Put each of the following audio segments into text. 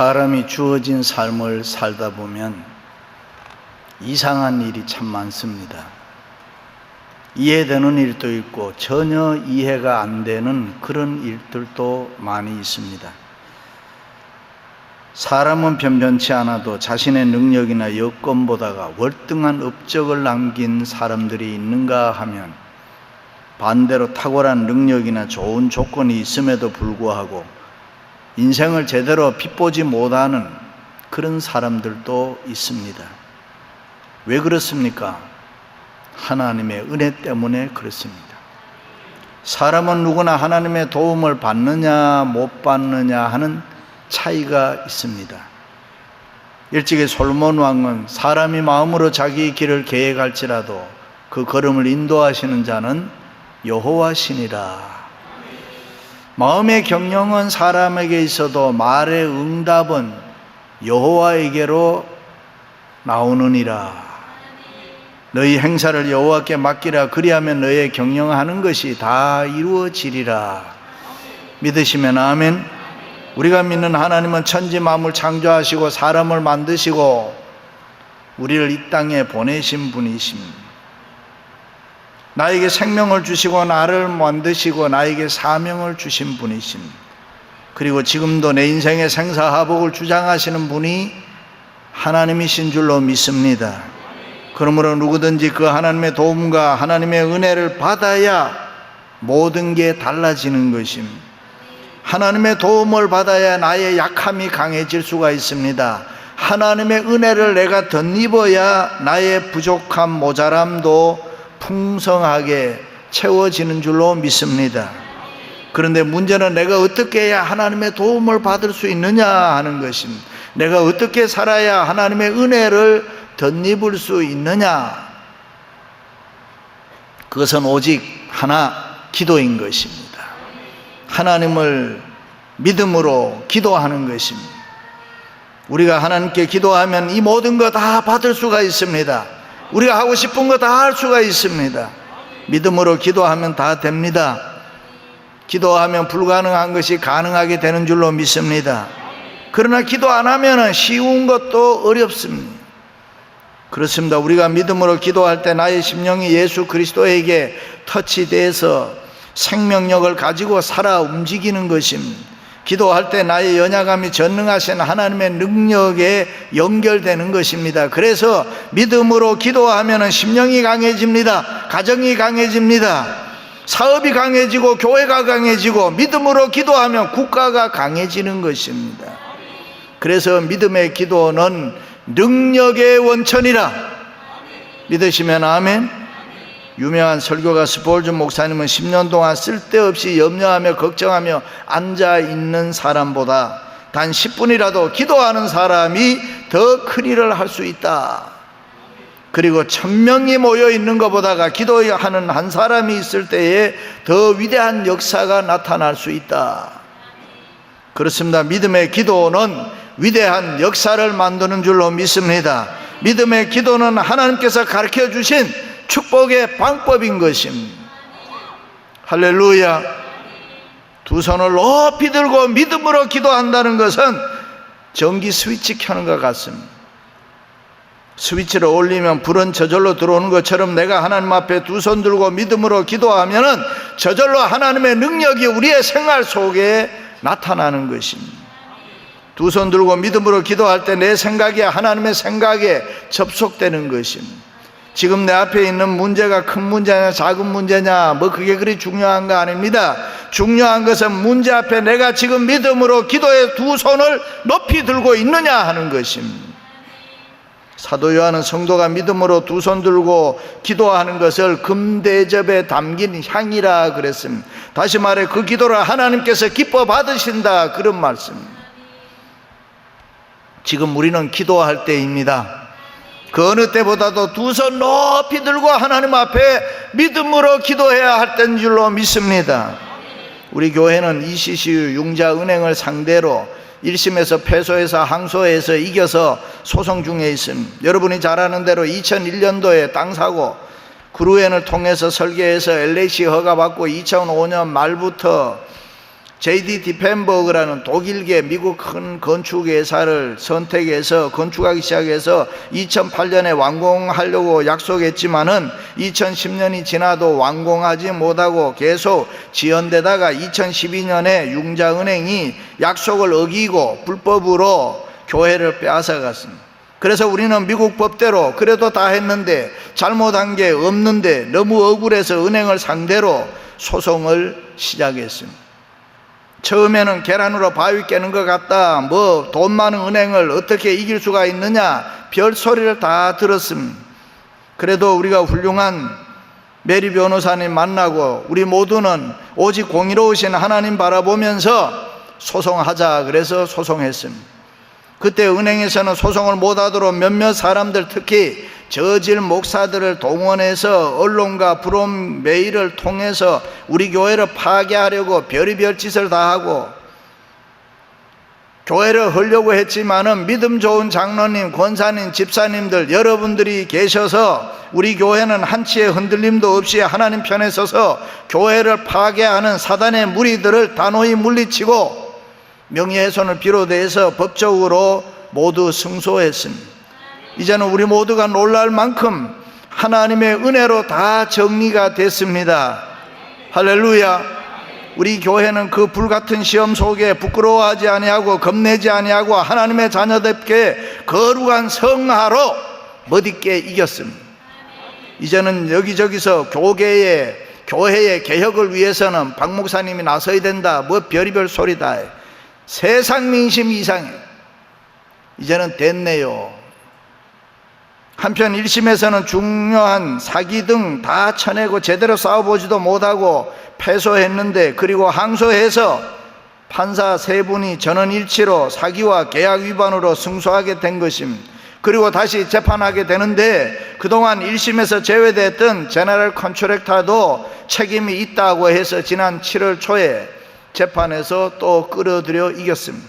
사람이 주어진 삶을 살다 보면 이상한 일이 참 많습니다. 이해되는 일도 있고 전혀 이해가 안 되는 그런 일들도 많이 있습니다. 사람은 변변치 않아도 자신의 능력이나 여건보다가 월등한 업적을 남긴 사람들이 있는가 하면 반대로 탁월한 능력이나 좋은 조건이 있음에도 불구하고 인생을 제대로 빗보지 못하는 그런 사람들도 있습니다. 왜 그렇습니까? 하나님의 은혜 때문에 그렇습니다. 사람은 누구나 하나님의 도움을 받느냐 못 받느냐 하는 차이가 있습니다. 일찍이 솔몬 왕은 사람이 마음으로 자기 길을 계획할지라도 그 걸음을 인도하시는 자는 여호와시니라. 마음의 경영은 사람에게 있어도 말의 응답은 여호와에게로 나오느니라. 너희 행사를 여호와께 맡기라. 그리하면 너의 경영하는 것이 다 이루어지리라. 믿으시면 아멘. 우리가 믿는 하나님은 천지 만물 창조하시고 사람을 만드시고 우리를 이 땅에 보내신 분이십니다. 나에게 생명을 주시고 나를 만드시고 나에게 사명을 주신 분이십니다. 그리고 지금도 내 인생의 생사화복을 주장하시는 분이 하나님이신 줄로 믿습니다. 그러므로 누구든지 그 하나님의 도움과 하나님의 은혜를 받아야 모든 게 달라지는 것입니다. 하나님의 도움을 받아야 나의 약함이 강해질 수가 있습니다. 하나님의 은혜를 내가 덧입어야 나의 부족함, 모자람도 풍성하게 채워지는 줄로 믿습니다. 그런데 문제는 내가 어떻게 해야 하나님의 도움을 받을 수 있느냐 하는 것입니다. 내가 어떻게 살아야 하나님의 은혜를 덧입을 수 있느냐? 그것은 오직 하나, 기도인 것입니다. 하나님을 믿음으로 기도하는 것입니다. 우리가 하나님께 기도하면 이 모든 거 다 받을 수가 있습니다. 우리가 하고 싶은 거 다 할 수가 있습니다. 믿음으로 기도하면 다 됩니다. 기도하면 불가능한 것이 가능하게 되는 줄로 믿습니다. 그러나 기도 안 하면 쉬운 것도 어렵습니다. 그렇습니다. 우리가 믿음으로 기도할 때 나의 심령이 예수 그리스도에게 터치돼서 생명력을 가지고 살아 움직이는 것입니다. 기도할 때 나의 연약함이 전능하신 하나님의 능력에 연결되는 것입니다. 그래서 믿음으로 기도하면 심령이 강해집니다. 가정이 강해집니다. 사업이 강해지고 교회가 강해지고 믿음으로 기도하면 국가가 강해지는 것입니다. 그래서 믿음의 기도는 능력의 원천이라. 믿으시면 아멘. 유명한 설교가 스폴전 목사님은 10년 동안 쓸데없이 염려하며 걱정하며 앉아있는 사람보다 단 10분이라도 기도하는 사람이 더 큰 일을 할 수 있다. 그리고 1000명이 모여있는 것보다가 기도하는 한 사람이 있을 때에 더 위대한 역사가 나타날 수 있다. 그렇습니다. 믿음의 기도는 위대한 역사를 만드는 줄로 믿습니다. 믿음의 기도는 하나님께서 가르쳐 주신 축복의 방법인 것입니다. 할렐루야. 두 손을 높이 들고 믿음으로 기도한다는 것은 전기 스위치 켜는 것 같습니다. 스위치를 올리면 불은 저절로 들어오는 것처럼 내가 하나님 앞에 두 손 들고 믿음으로 기도하면 저절로 하나님의 능력이 우리의 생활 속에 나타나는 것입니다. 두 손 들고 믿음으로 기도할 때 내 생각이 하나님의 생각에 접속되는 것입니다. 지금 내 앞에 있는 문제가 큰 문제냐 작은 문제냐 뭐 그게 그리 중요한 거 아닙니다. 중요한 것은 문제 앞에 내가 지금 믿음으로 기도의 두 손을 높이 들고 있느냐 하는 것입니다. 사도 요한은 성도가 믿음으로 두 손 들고 기도하는 것을 금대접에 담긴 향이라 그랬습니다. 다시 말해 그 기도를 하나님께서 기뻐 받으신다, 그런 말씀입니다. 지금 우리는 기도할 때입니다. 그 어느 때보다도 두 손 높이 들고 하나님 앞에 믿음으로 기도해야 할 때인 줄로 믿습니다. 우리 교회는 ECCU 융자은행을 상대로 1심에서 패소해서 항소해서 이겨서 소송 중에 있습니다. 여러분이 잘 아는 대로 2001년도에 땅사고 그루엔을 통해서 설계해서 LAC 허가받고 2005년 말부터 J.D. 디펜버그라는 독일계 미국 큰 건축회사를 선택해서 건축하기 시작해서 2008년에 완공하려고 약속했지만은 2010년이 지나도 완공하지 못하고 계속 지연되다가 2012년에 융자은행이 약속을 어기고 불법으로 교회를 빼앗아갔습니다. 그래서 우리는 미국 법대로 그래도 다 했는데 잘못한 게 없는데 너무 억울해서 은행을 상대로 소송을 시작했습니다. 처음에는 계란으로 바위 깨는 것 같다, 뭐 돈 많은 은행을 어떻게 이길 수가 있느냐, 별소리를 다 들었습니다. 그래도 우리가 훌륭한 메리 변호사님 만나고 우리 모두는 오직 공의로우신 하나님 바라보면서 소송하자 그래서 소송했습니다. 그때 은행에서는 소송을 못하도록 몇몇 사람들, 특히 저질 목사들을 동원해서 언론과 브롬 메일을 통해서 우리 교회를 파괴하려고 별의별 짓을 다 하고 교회를 헐려고 했지만은 믿음 좋은 장로님, 권사님, 집사님들 여러분들이 계셔서 우리 교회는 한치의 흔들림도 없이 하나님 편에 서서 교회를 파괴하는 사단의 무리들을 단호히 물리치고 명예훼손을 비롯해서 법적으로 모두 승소했습니다. 이제는 우리 모두가 놀랄 만큼 하나님의 은혜로 다 정리가 됐습니다. 할렐루야. 우리 교회는 그 불같은 시험 속에 부끄러워하지 아니하고 겁내지 아니하고 하나님의 자녀답게 거룩한 성화로 멋있게 이겼습니다. 이제는 여기저기서 교회의 개혁을 위해서는 박 목사님이 나서야 된다, 뭐 별의별 소리 다 해. 세상 민심 이상해. 이제는 됐네요. 한편 1심에서는 중요한 사기 등 다 쳐내고 제대로 싸워보지도 못하고 패소했는데, 그리고 항소해서 판사 3분이 전원일치로 사기와 계약 위반으로 승소하게 된 것입니다. 그리고 다시 재판하게 되는데 그동안 1심에서 제외됐던 제너럴 컨트랙터도 책임이 있다고 해서 지난 7월 초에 재판에서 또 끌어들여 이겼습니다.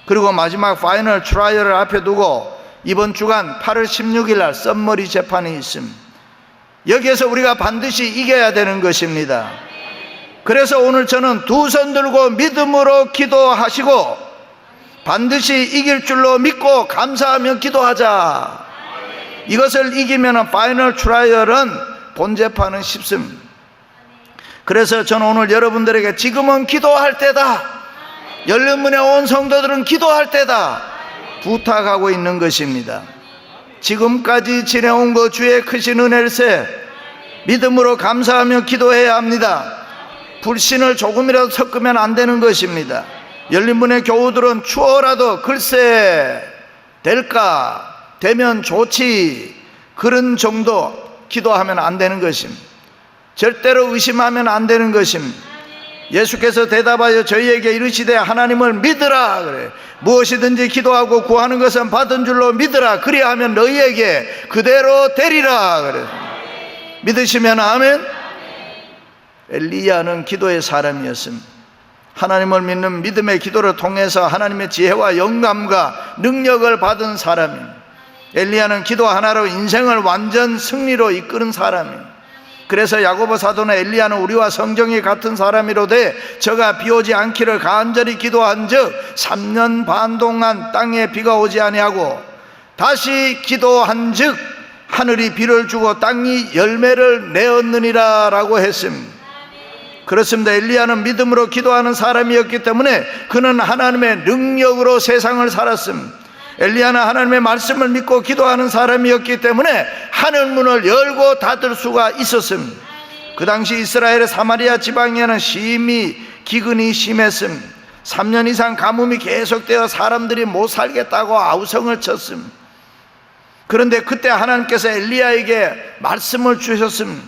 그리고 마지막 파이널 트라이얼을 앞에 두고 이번 주간 8월 16일 날 썸머리 재판이 있습니다. 여기에서 우리가 반드시 이겨야 되는 것입니다. 그래서 오늘 저는 두 손 들고 믿음으로 기도하시고 반드시 이길 줄로 믿고 감사하며 기도하자. 이것을 이기면 파이널 트라이얼은 본 재판은 쉽습니다. 그래서 저는 오늘 여러분들에게 지금은 기도할 때다, 열린문에 온 성도들은 기도할 때다 부탁하고 있는 것입니다. 지금까지 지내온 것 주의 크신 은혜일세 믿음으로 감사하며 기도해야 합니다. 불신을 조금이라도 섞으면 안 되는 것입니다. 열린문의 교우들은 추워라도 글쎄 될까, 되면 좋지, 그런 정도 기도하면 안 되는 것입니다. 절대로 의심하면 안 되는 것입니다. 예수께서 대답하여 저희에게 이르시되 하나님을 믿으라 그래. 무엇이든지 기도하고 구하는 것은 받은 줄로 믿으라. 그리하면 너희에게 그대로 되리라 그래. 믿으시면 아멘. 엘리야는 기도의 사람이었습니다. 하나님을 믿는 믿음의 기도를 통해서 하나님의 지혜와 영감과 능력을 받은 사람입니다. 엘리야는 기도 하나로 인생을 완전 승리로 이끄는 사람입니다. 그래서 야고보 사도는 엘리야는 우리와 성정이 같은 사람이로되 저가 비 오지 않기를 간절히 기도한즉 3년 반 동안 땅에 비가 오지 아니하고 다시 기도한즉 하늘이 비를 주고 땅이 열매를 내었느니라 라고 했습니다. 그렇습니다. 엘리야는 믿음으로 기도하는 사람이었기 때문에 그는 하나님의 능력으로 세상을 살았습니다. 엘리야는 하나님의 말씀을 믿고 기도하는 사람이었기 때문에 하늘문을 열고 닫을 수가 있었습니다. 그 당시 이스라엘의 사마리아 지방에는 심히 기근이 심했습니다. 3년 이상 가뭄이 계속되어 사람들이 못 살겠다고 아우성을 쳤습니다. 그런데 그때 하나님께서 엘리야에게 말씀을 주셨습니다.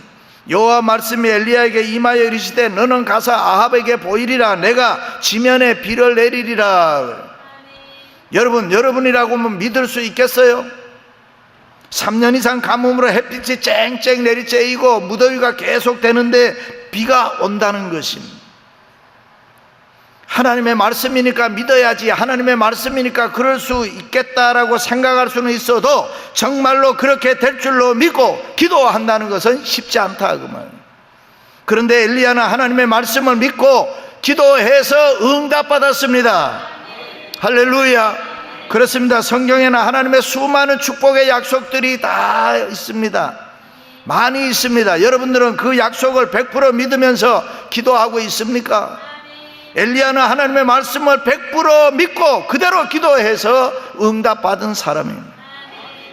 여호와 말씀이 엘리야에게 임하여 이르시되 너는 가서 아합에게 보이리라. 내가 지면에 비를 내리리라. 여러분이라고 하면 믿을 수 있겠어요? 3년 이상 가뭄으로 햇빛이 쨍쨍 내리쬐이고 무더위가 계속되는데 비가 온다는 것입니다. 하나님의 말씀이니까 믿어야지, 하나님의 말씀이니까 그럴 수 있겠다라고 생각할 수는 있어도 정말로 그렇게 될 줄로 믿고 기도한다는 것은 쉽지 않다 그 말. 그런데 엘리야는 하나님의 말씀을 믿고 기도해서 응답받았습니다. 할렐루야. 그렇습니다. 성경에는 하나님의 수많은 축복의 약속들이 다 있습니다. 많이 있습니다. 여러분들은 그 약속을 100% 믿으면서 기도하고 있습니까? 엘리야는 하나님의 말씀을 100% 믿고 그대로 기도해서 응답받은 사람입니다.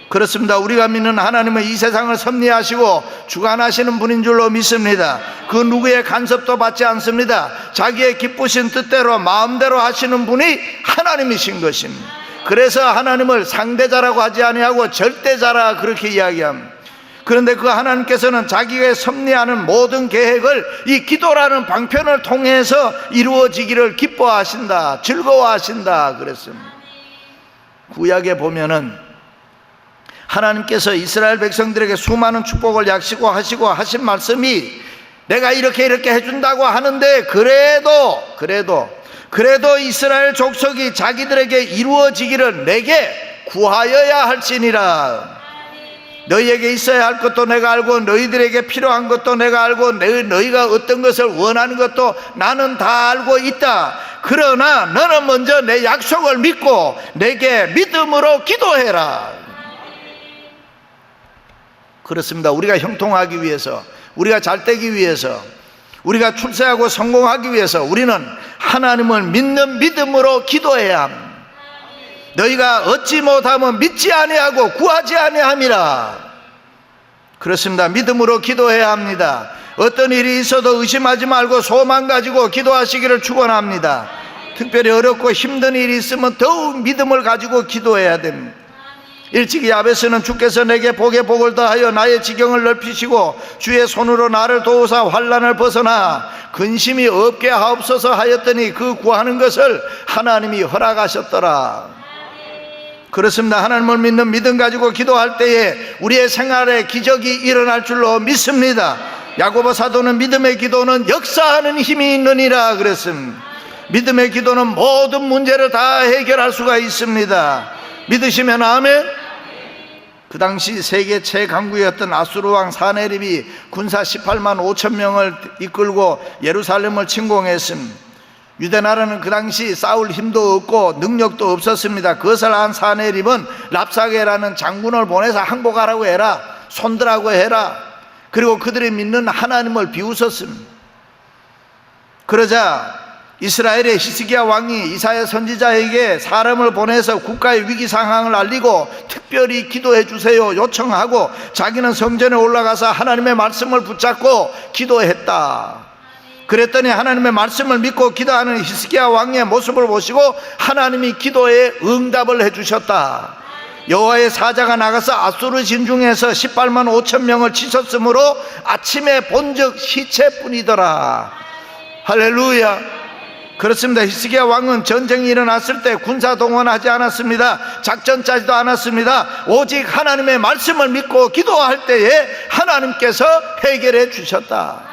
그렇습니다. 우리가 믿는 하나님은 이 세상을 섭리하시고 주관하시는 분인 줄로 믿습니다. 그 누구의 간섭도 받지 않습니다. 자기의 기쁘신 뜻대로 마음대로 하시는 분이 하나님이신 것입니다. 그래서 하나님을 상대자라고 하지 아니하고 절대자라 그렇게 이야기합니다. 그런데 그 하나님께서는 자기가 섭리하는 모든 계획을 이 기도라는 방편을 통해서 이루어지기를 기뻐하신다, 즐거워하신다 그랬습니다. 구약에 보면은 하나님께서 이스라엘 백성들에게 수많은 축복을 약속하시고 하신 말씀이 내가 이렇게 해준다고 하는데 그래도 이스라엘 족속이 자기들에게 이루어지기를 내게 구하여야 할지니라. 너희에게 있어야 할 것도 내가 알고 너희들에게 필요한 것도 내가 알고 너희가 어떤 것을 원하는 것도 나는 다 알고 있다. 그러나 너는 먼저 내 약속을 믿고 내게 믿음으로 기도해라. 그렇습니다. 우리가 형통하기 위해서, 우리가 잘되기 위해서, 우리가 출세하고 성공하기 위해서 우리는 하나님을 믿는 믿음으로 기도해야 합니다. 너희가 얻지 못하면 믿지 아니하고 구하지 아니함이라. 그렇습니다. 믿음으로 기도해야 합니다. 어떤 일이 있어도 의심하지 말고 소망 가지고 기도하시기를 축원합니다. 특별히 어렵고 힘든 일이 있으면 더욱 믿음을 가지고 기도해야 됩니다. 일찍이 야베스는 주께서 내게 복에 복을 더하여 나의 지경을 넓히시고 주의 손으로 나를 도우사 환난을 벗어나 근심이 없게 하옵소서 하였더니 그 구하는 것을 하나님이 허락하셨더라. 그렇습니다. 하나님을 믿는 믿음 가지고 기도할 때에 우리의 생활에 기적이 일어날 줄로 믿습니다. 야고보 사도는 믿음의 기도는 역사하는 힘이 있느니라 그랬습니다. 믿음의 기도는 모든 문제를 다 해결할 수가 있습니다. 믿으시면 아멘. 그 당시 세계 최강국이었던 아수르 왕 사네립이 군사 18만 5천 명을 이끌고 예루살렘을 침공했습니다. 유대 나라는 그 당시 싸울 힘도 없고 능력도 없었습니다. 그것을 안 사네립은 랍사게라는 장군을 보내서 항복하라고 해라, 손들라고 해라. 그리고 그들이 믿는 하나님을 비웃었습니다. 그러자 이스라엘의 히스기야 왕이 이사야 선지자에게 사람을 보내서 국가의 위기 상황을 알리고 특별히 기도해 주세요 요청하고 자기는 성전에 올라가서 하나님의 말씀을 붙잡고 기도했다. 그랬더니 하나님의 말씀을 믿고 기도하는 히스기야 왕의 모습을 보시고 하나님이 기도에 응답을 해주셨다. 여호와의 사자가 나가서 아수르 진중에서 18만 5천 명을 치셨으므로 아침에 본즉 시체뿐이더라. 할렐루야. 그렇습니다. 히스기야 왕은 전쟁이 일어났을 때 군사 동원하지 않았습니다. 작전 짜지도 않았습니다. 오직 하나님의 말씀을 믿고 기도할 때에 하나님께서 해결해 주셨다.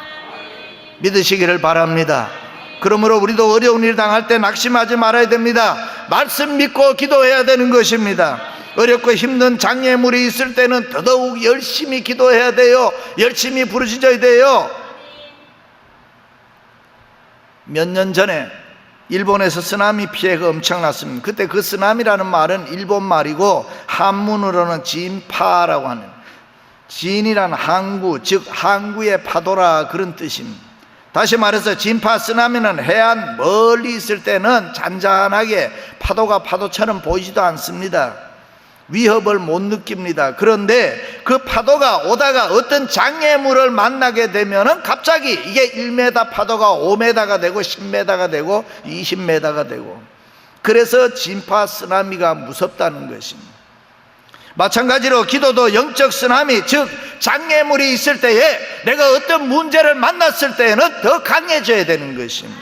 믿으시기를 바랍니다. 그러므로 우리도 어려운 일 당할 때 낙심하지 말아야 됩니다. 말씀 믿고 기도해야 되는 것입니다. 어렵고 힘든 장애물이 있을 때는 더더욱 열심히 기도해야 돼요. 열심히 부르짖어야 돼요. 몇 년 전에 일본에서 쓰나미 피해가 엄청났습니다. 그때 그 쓰나미라는 말은 일본 말이고 한문으로는 진파라고 하는, 진이란 항구, 즉 항구의 파도라 그런 뜻입니다. 다시 말해서 진파 쓰나미는 해안 멀리 있을 때는 잔잔하게 파도가 파도처럼 보이지도 않습니다. 위협을 못 느낍니다. 그런데 그 파도가 오다가 어떤 장애물을 만나게 되면은 갑자기 이게 1m 파도가 5m가 되고 10m가 되고 20m가 되고, 그래서 진파 쓰나미가 무섭다는 것입니다. 마찬가지로 기도도 영적 쓰나미, 즉 장애물이 있을 때에 내가 어떤 문제를 만났을 때에는 더 강해져야 되는 것입니다.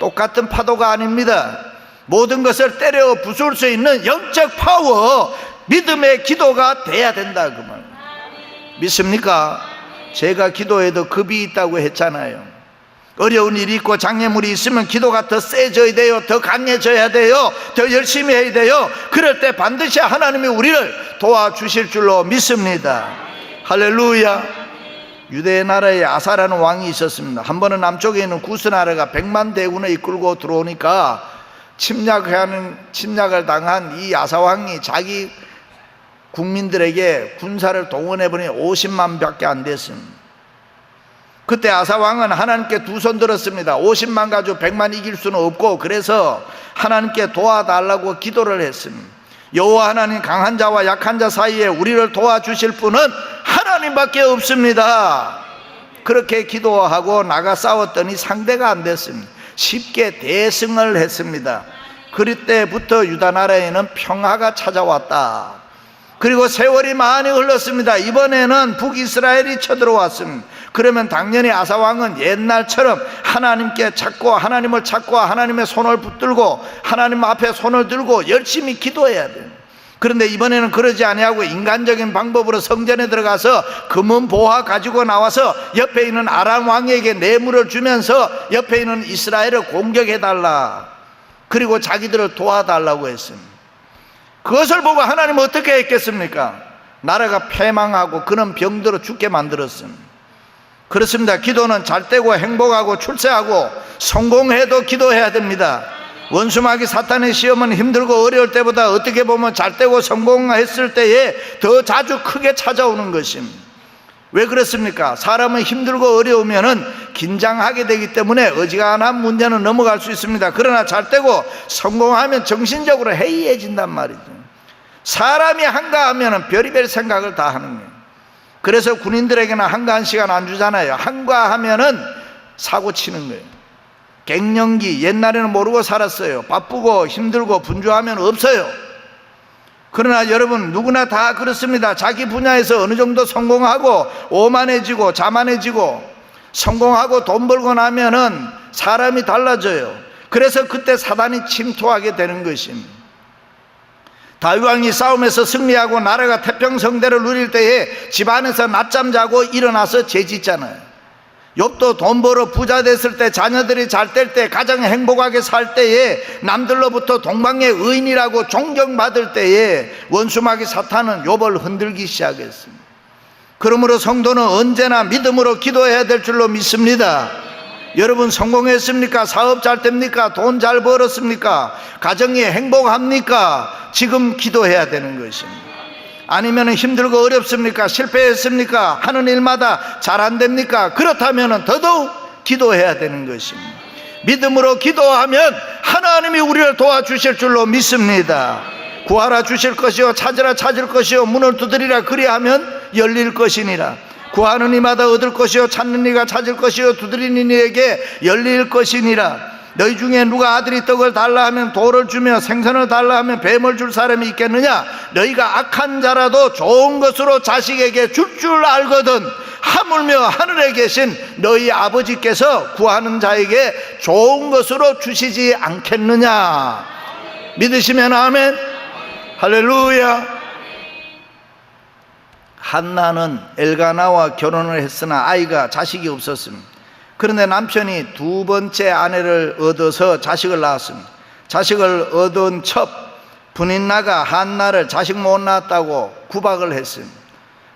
똑같은 파도가 아닙니다. 모든 것을 때려 부술 수 있는 영적 파워, 믿음의 기도가 돼야 된다 그 말. 믿습니까? 제가 기도에도 급이 있다고 했잖아요. 어려운 일이 있고 장애물이 있으면 기도가 더 세져야 돼요. 더 강해져야 돼요. 더 열심히 해야 돼요. 그럴 때 반드시 하나님이 우리를 도와주실 줄로 믿습니다. 할렐루야. 유대 나라에 아사라는 왕이 있었습니다. 한 번은 남쪽에 있는 구스 나라가 100만 대군을 이끌고 들어오니까 침략을 당한 이 아사 왕이 자기 국민들에게 군사를 동원해보니 50만 밖에 안 됐습니다. 그때 아사 왕은 하나님께 두 손 들었습니다. 50만 가지고 100만 이길 수는 없고, 그래서 하나님께 도와달라고 기도를 했습니다. 여호와 하나님, 강한 자와 약한 자 사이에 우리를 도와주실 분은 하나님밖에 없습니다. 그렇게 기도하고 나가 싸웠더니 상대가 안 됐습니다. 쉽게 대승을 했습니다. 그때부터 유다 나라에는 평화가 찾아왔다. 그리고 세월이 많이 흘렀습니다. 이번에는 북이스라엘이 쳐들어왔습니다. 그러면 당연히 아사 왕은 옛날처럼 하나님께 찾고 하나님을 찾고 하나님의 손을 붙들고 하나님 앞에 손을 들고 열심히 기도해야 돼요. 그런데 이번에는 그러지 아니하고 인간적인 방법으로 성전에 들어가서 금은 보화 가지고 나와서 옆에 있는 아람 왕에게 뇌물을 주면서 옆에 있는 이스라엘을 공격해달라, 그리고 자기들을 도와달라고 했습니다. 그것을 보고 하나님은 어떻게 했겠습니까? 나라가 패망하고 그는 병들어 죽게 만들었습니다. 그렇습니다. 기도는 잘되고 행복하고 출세하고 성공해도 기도해야 됩니다. 원수마귀 사탄의 시험은 힘들고 어려울 때보다 어떻게 보면 잘되고 성공했을 때에 더 자주 크게 찾아오는 것입니다. 왜 그렇습니까? 사람은 힘들고 어려우면은 긴장하게 되기 때문에 어지간한 문제는 넘어갈 수 있습니다. 그러나 잘되고 성공하면 정신적으로 해이해진단 말이죠. 사람이 한가하면은 별의별 생각을 다 하는 거예요. 그래서 군인들에게는 한가한 시간 안 주잖아요. 한가하면은 사고 치는 거예요. 갱년기, 옛날에는 모르고 살았어요. 바쁘고 힘들고 분주하면 없어요. 그러나 여러분, 누구나 다 그렇습니다. 자기 분야에서 어느 정도 성공하고 오만해지고 자만해지고 성공하고 돈 벌고 나면은 사람이 달라져요. 그래서 그때 사단이 침투하게 되는 것입니다. 다윗 왕이 싸움에서 승리하고 나라가 태평성대를 누릴 때에 집안에서 낮잠 자고 일어나서 죄짓잖아요. 욥도 돈 벌어 부자 됐을 때, 자녀들이 잘 될 때, 가장 행복하게 살 때에 남들로부터 동방의 의인이라고 존경받을 때에 원수마귀 사탄은 욥을 흔들기 시작했습니다. 그러므로 성도는 언제나 믿음으로 기도해야 될 줄로 믿습니다. 여러분, 성공했습니까? 사업 잘 됩니까? 돈 잘 벌었습니까? 가정이 행복합니까? 지금 기도해야 되는 것입니다. 아니면 힘들고 어렵습니까? 실패했습니까? 하는 일마다 잘 안 됩니까? 그렇다면 더더욱 기도해야 되는 것입니다. 믿음으로 기도하면 하나님이 우리를 도와주실 줄로 믿습니다. 구하라 주실 것이요, 찾으라 찾을 것이요, 문을 두드리라 그리하면 열릴 것이니라. 구하는 이마다 얻을 것이요, 찾는 이가 찾을 것이요, 두드리는 이에게 열릴 것이니라. 너희 중에 누가 아들이 떡을 달라 하면 돌을 주며 생선을 달라 하면 뱀을 줄 사람이 있겠느냐? 너희가 악한 자라도 좋은 것으로 자식에게 줄 줄 알거든 하물며 하늘에 계신 너희 아버지께서 구하는 자에게 좋은 것으로 주시지 않겠느냐? 믿으시면 아멘. 할렐루야. 한나는 엘가나와 결혼을 했으나 자식이 없었습니다. 그런데 남편이 두 번째 아내를 얻어서 자식을 낳았습니다. 자식을 얻은 첩 분인나가 한나를 자식 못 낳았다고 구박을 했습니다.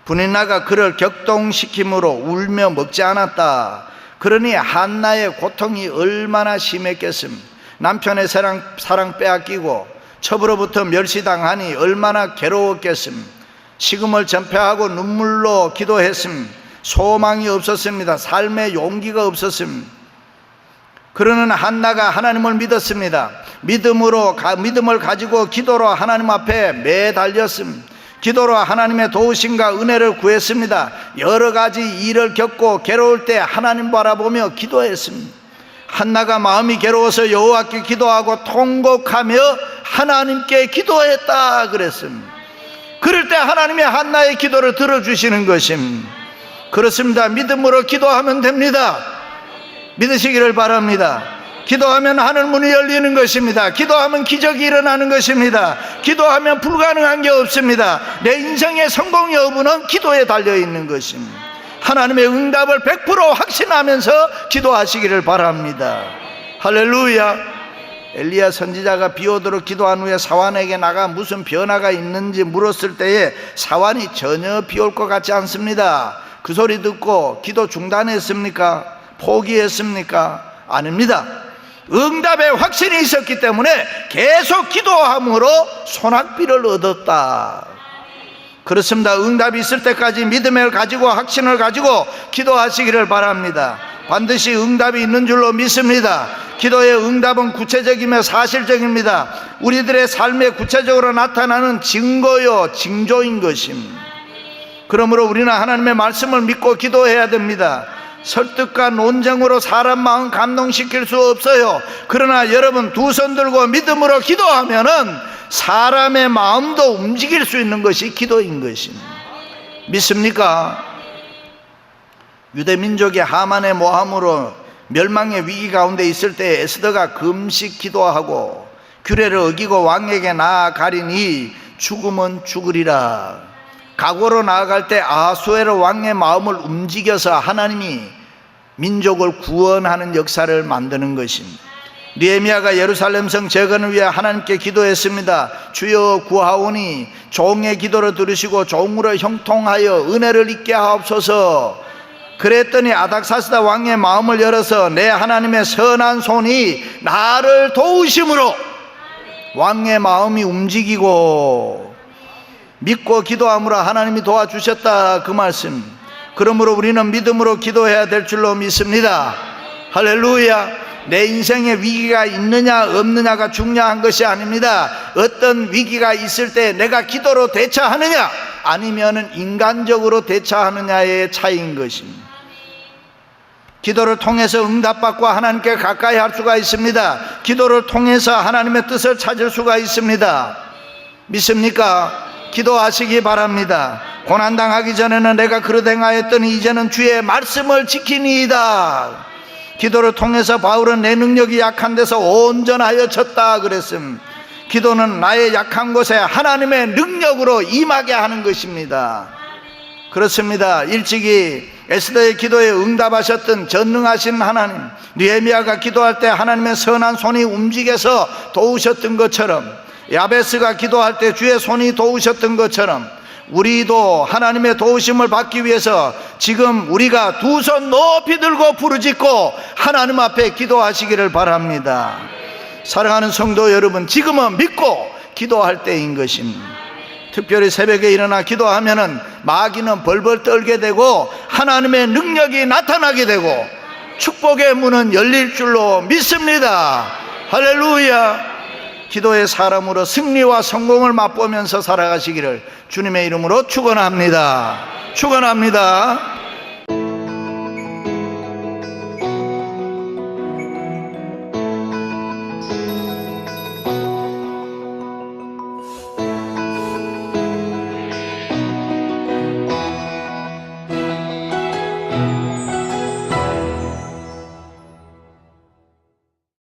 분인나가 그를 격동시킴으로 울며 먹지 않았다. 그러니 한나의 고통이 얼마나 심했겠습니까? 남편의 사랑 빼앗기고 첩으로부터 멸시당하니 얼마나 괴로웠겠습니까? 식음을 전폐하고 눈물로 기도했습니다. 소망이 없었습니다. 삶의 용기가 없었습니다. 그러는 한나가 하나님을 믿었습니다. 믿음을 가지고 기도로 하나님 앞에 매달렸습니다. 기도로 하나님의 도우심과 은혜를 구했습니다. 여러 가지 일을 겪고 괴로울 때 하나님 바라보며 기도했습니다. 한나가 마음이 괴로워서 여호와께 기도하고 통곡하며 하나님께 기도했다 그랬습니다. 그럴 때 하나님이 한나의 기도를 들어주시는 것입니다. 그렇습니다. 믿음으로 기도하면 됩니다. 믿으시기를 바랍니다. 기도하면 하늘문이 열리는 것입니다. 기도하면 기적이 일어나는 것입니다. 기도하면 불가능한 게 없습니다. 내 인생의 성공 여부는 기도에 달려있는 것입니다. 하나님의 응답을 100% 확신하면서 기도하시기를 바랍니다. 할렐루야. 엘리야 선지자가 비 오도록 기도한 후에 사환에게 나가 무슨 변화가 있는지 물었을 때에 사환이 전혀 비 올 것 같지 않습니다. 그 소리 듣고 기도 중단했습니까? 포기했습니까? 아닙니다. 응답의 확신이 있었기 때문에 계속 기도함으로 소낙비를 얻었다. 그렇습니다. 응답이 있을 때까지 믿음을 가지고 확신을 가지고 기도하시기를 바랍니다. 반드시 응답이 있는 줄로 믿습니다. 기도의 응답은 구체적이며 사실적입니다. 우리들의 삶에 구체적으로 나타나는 증거요 징조인 것입니다. 그러므로 우리는 하나님의 말씀을 믿고 기도해야 됩니다. 설득과 논쟁으로 사람 마음 감동시킬 수 없어요. 그러나 여러분 두 손 들고 믿음으로 기도하면은 사람의 마음도 움직일 수 있는 것이 기도인 것입니다. 믿습니까? 유대민족이 하만의 모함으로 멸망의 위기 가운데 있을 때 에스더가 금식 기도하고 규례를 어기고 왕에게 나아가리니 죽으면 죽으리라. 각오로 나아갈 때 아하수에로 왕의 마음을 움직여서 하나님이 민족을 구원하는 역사를 만드는 것입니다. 느헤미야가 예루살렘 성 재건을 위해 하나님께 기도했습니다. 주여 구하오니 종의 기도를 들으시고 종으로 형통하여 은혜를 입게 하옵소서. 그랬더니 아닥사스다 왕의 마음을 열어서 내 하나님의 선한 손이 나를 도우심으로 왕의 마음이 움직이고 믿고 기도함으로 하나님이 도와주셨다, 그 말씀. 그러므로 우리는 믿음으로 기도해야 될 줄로 믿습니다. 할렐루야. 내 인생에 위기가 있느냐 없느냐가 중요한 것이 아닙니다. 어떤 위기가 있을 때 내가 기도로 대처하느냐 아니면은 인간적으로 대처하느냐의 차이인 것입니다. 기도를 통해서 응답받고 하나님께 가까이 할 수가 있습니다. 기도를 통해서 하나님의 뜻을 찾을 수가 있습니다. 믿습니까? 기도하시기 바랍니다. 고난당하기 전에는 내가 그릇 행하였더니 이제는 주의 말씀을 지키니이다. 기도를 통해서 바울은 내 능력이 약한 데서 온전하여 졌다 그랬습니다. 기도는 나의 약한 곳에 하나님의 능력으로 임하게 하는 것입니다. 그렇습니다. 일찍이 에스더의 기도에 응답하셨던 전능하신 하나님, 느헤미야가 기도할 때 하나님의 선한 손이 움직여서 도우셨던 것처럼, 야베스가 기도할 때 주의 손이 도우셨던 것처럼 우리도 하나님의 도우심을 받기 위해서 지금 우리가 두 손 높이 들고 부르짖고 하나님 앞에 기도하시기를 바랍니다. 사랑하는 성도 여러분, 지금은 믿고 기도할 때인 것입니다. 특별히 새벽에 일어나 기도하면은 마귀는 벌벌 떨게 되고 하나님의 능력이 나타나게 되고 축복의 문은 열릴 줄로 믿습니다. 할렐루야. 기도의 사람으로 승리와 성공을 맛보면서 살아가시기를 주님의 이름으로 축원합니다. 축원합니다.